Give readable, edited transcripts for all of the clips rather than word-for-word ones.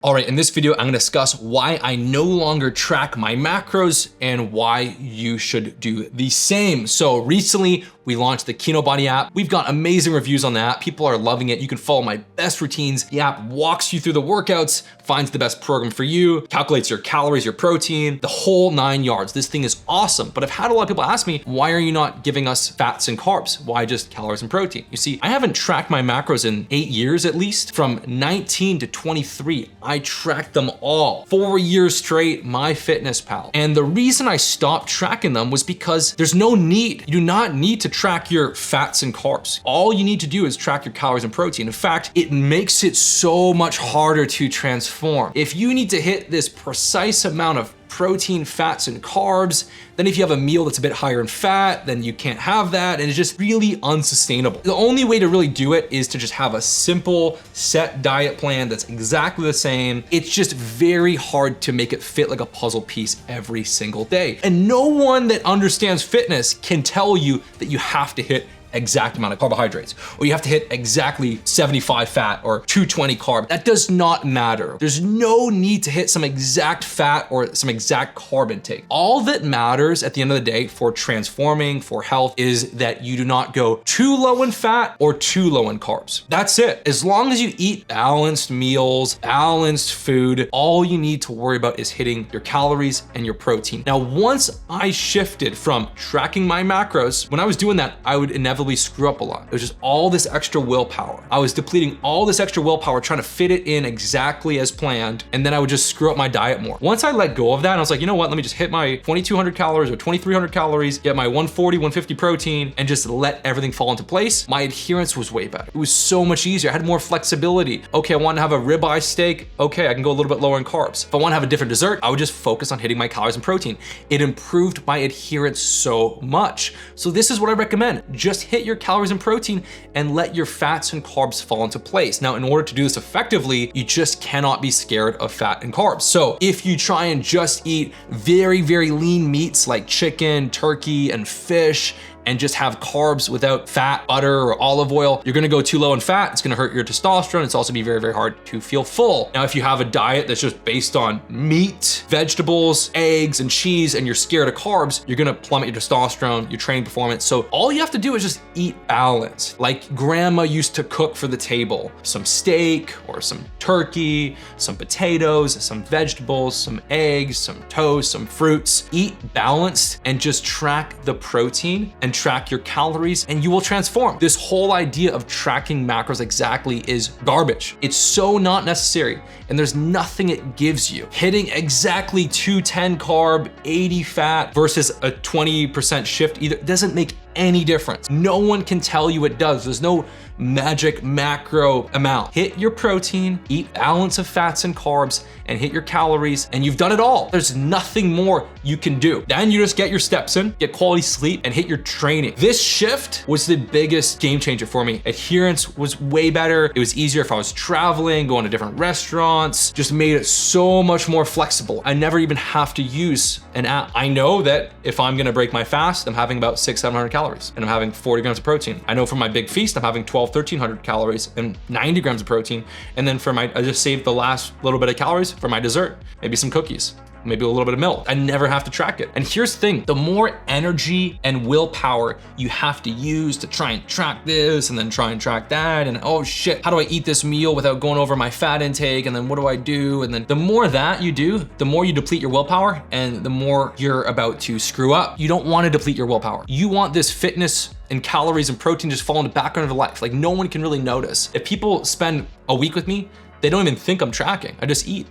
All right, in this video, I'm gonna discuss why I no longer track my macros and why you should do the same. So recently, we launched the Kinobody app. We've got amazing reviews on the app. People are loving it. You can follow my best routines. The app walks you through the workouts, finds the best program for you, calculates your calories, your protein, the whole 9 yards. This thing is awesome. But I've had a lot of people ask me, why are you not giving us fats and carbs? Why just calories and protein? You see, I haven't tracked my macros in 8 years at least. From 19 to 23, I tracked them all. 4 years straight, MyFitnessPal. And the reason I stopped tracking them was because there's no need. You do not need to track your fats and carbs. All you need to do is track your calories and protein. In fact, it makes it so much harder to transform. If you need to hit this precise amount of protein, fats, and carbs, then if you have a meal that's a bit higher in fat, then you can't have that, and it's just really unsustainable. The only way to really do it is to just have a simple set diet plan that's exactly the same. It's just very hard to make it fit like a puzzle piece every single day. And no one that understands fitness can tell you that you have to hit exact amount of carbohydrates, or you have to hit exactly 75 fat or 220 carb. That does not matter. There's no need to hit some exact fat or some exact carb intake. All that matters at the end of the day for transforming, for health, is that you do not go too low in fat or too low in carbs. That's it. As long as you eat balanced meals, balanced food, all you need to worry about is hitting your calories and your protein. Now, once I shifted from tracking my macros, when I was doing that, I would inevitably screw up a lot. It was just all this extra willpower. I was depleting all this extra willpower trying to fit it in exactly as planned, and then I would just screw up my diet more. Once I let go of that, I was like, you know what, let me just hit my 2,200 calories or 2,300 calories, get my 140, 150 protein, and just let everything fall into place. My adherence was way better. It was so much easier. I had more flexibility. Okay, I want to have a ribeye steak. Okay, I can go a little bit lower in carbs. If I want to have a different dessert, I would just focus on hitting my calories and protein. It improved my adherence so much. So this is what I recommend. Just hit your calories and protein and let your fats and carbs fall into place. Now, in order to do this effectively, you just cannot be scared of fat and carbs. So if you try and just eat very, very lean meats like chicken, turkey, and fish, and just have carbs without fat, butter, or olive oil, you're gonna go too low in fat. It's gonna hurt your testosterone. It's also be very, very hard to feel full. Now, if you have a diet that's just based on meat, vegetables, eggs, and cheese, and you're scared of carbs, you're gonna plummet your testosterone, your training performance. So all you have to do is just eat balanced, like grandma used to cook for the table. Some steak or some turkey, some potatoes, some vegetables, some eggs, some toast, some fruits. Eat balanced and just track the protein and track your calories, and you will transform. This whole idea of tracking macros exactly is garbage. It's so not necessary, and there's nothing it gives you. Hitting exactly 210 carb, 80 fat versus a 20% shift either doesn't make any difference. No one can tell you it does. There's no magic macro amount. Hit your protein, eat balance of fats and carbs, and hit your calories, and you've done it all. There's nothing more you can do. Then you just get your steps in, get quality sleep, and hit your training. This shift was the biggest game changer for me. Adherence was way better. It was easier if I was traveling, going to different restaurants, just made it so much more flexible. I never even have to use an app. I know that if I'm gonna break my fast, I'm having about 600-700 calories, and I'm having 40 grams of protein. I know for my big feast, I'm having 1,300 calories and 90 grams of protein. And then I just saved the last little bit of calories for my dessert, maybe some cookies, maybe a little bit of milk. I never have to track it. And here's the thing, the more energy and willpower you have to use to try and track this and then try and track that, and oh shit, how do I eat this meal without going over my fat intake? And then what do I do? And then the more that you do, the more you deplete your willpower and the more you're about to screw up. You don't want to deplete your willpower. You want this fitness and calories and protein just fall in the background of your life. Like no one can really notice. If people spend a week with me, they don't even think I'm tracking. I just eat.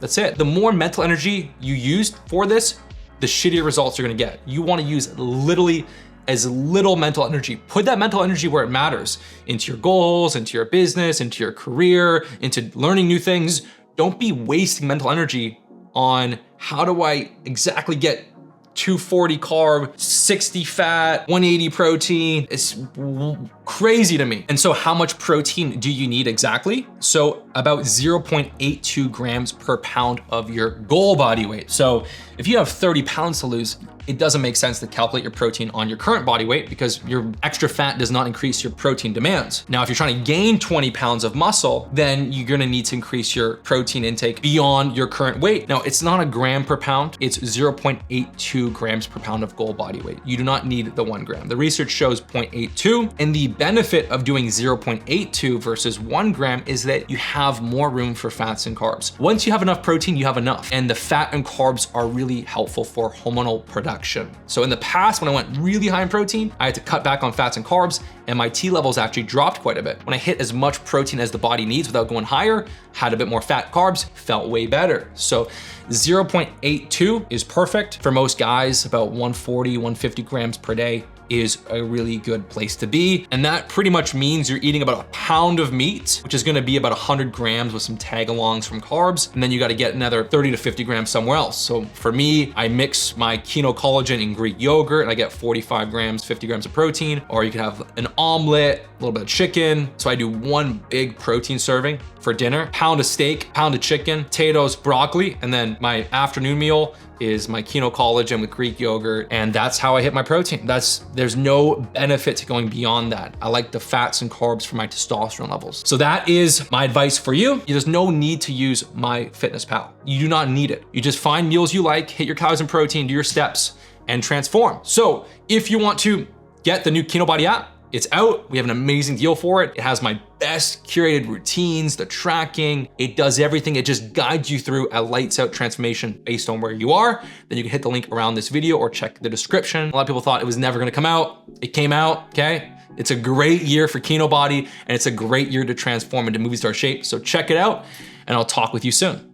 That's it. The more mental energy you use for this, the shittier results you're gonna get. You wanna use literally as little mental energy. Put that mental energy where it matters, into your goals, into your business, into your career, into learning new things. Don't be wasting mental energy on how do I exactly get 240 carb, 60 fat, 180 protein. Crazy to me. And so how much protein do you need exactly? So about 0.82 grams per pound of your goal body weight. So if you have 30 pounds to lose, it doesn't make sense to calculate your protein on your current body weight because your extra fat does not increase your protein demands. Now, if you're trying to gain 20 pounds of muscle, then you're gonna need to increase your protein intake beyond your current weight. Now, it's not a gram per pound, it's 0.82 grams per pound of goal body weight. You do not need the 1 gram. The research shows 0.82, and the benefit of doing 0.82 versus 1 gram is that you have more room for fats and carbs. Once you have enough protein, you have enough, and the fat and carbs are really helpful for hormonal production. So in the past, when I went really high in protein, I had to cut back on fats and carbs, and my T levels actually dropped quite a bit. When I hit as much protein as the body needs without going higher, had a bit more fat carbs, felt way better. So 0.82 is perfect. For most guys, about 140, 150 grams per day is a really good place to be. And that pretty much means you're eating about a pound of meat, which is gonna be about 100 grams with some tag-alongs from carbs. And then you gotta get another 30 to 50 grams somewhere else. So for me, I mix my Kino collagen in Greek yogurt and I get 45 grams, 50 grams of protein, or you could have an omelet, a little bit of chicken. So I do 1 big protein serving for dinner, pound of steak, pound of chicken, potatoes, broccoli, and then my afternoon meal is my Kino collagen with Greek yogurt, and that's how I hit my protein. There's no benefit to going beyond that. I like the fats and carbs for my testosterone levels. So that is my advice for you. There's no need to use MyFitnessPal. You do not need it. You just find meals you like, hit your calories and protein, do your steps, and transform. So if you want to get the new Kinobody app, it's out. We have an amazing deal for it. It has my best curated routines, the tracking. It does everything. It just guides you through a lights out transformation based on where you are. Then you can hit the link around this video or check the description. A lot of people thought it was never gonna come out. It came out, okay? It's a great year for Kinobody, and it's a great year to transform into movie star shape. So check it out, and I'll talk with you soon.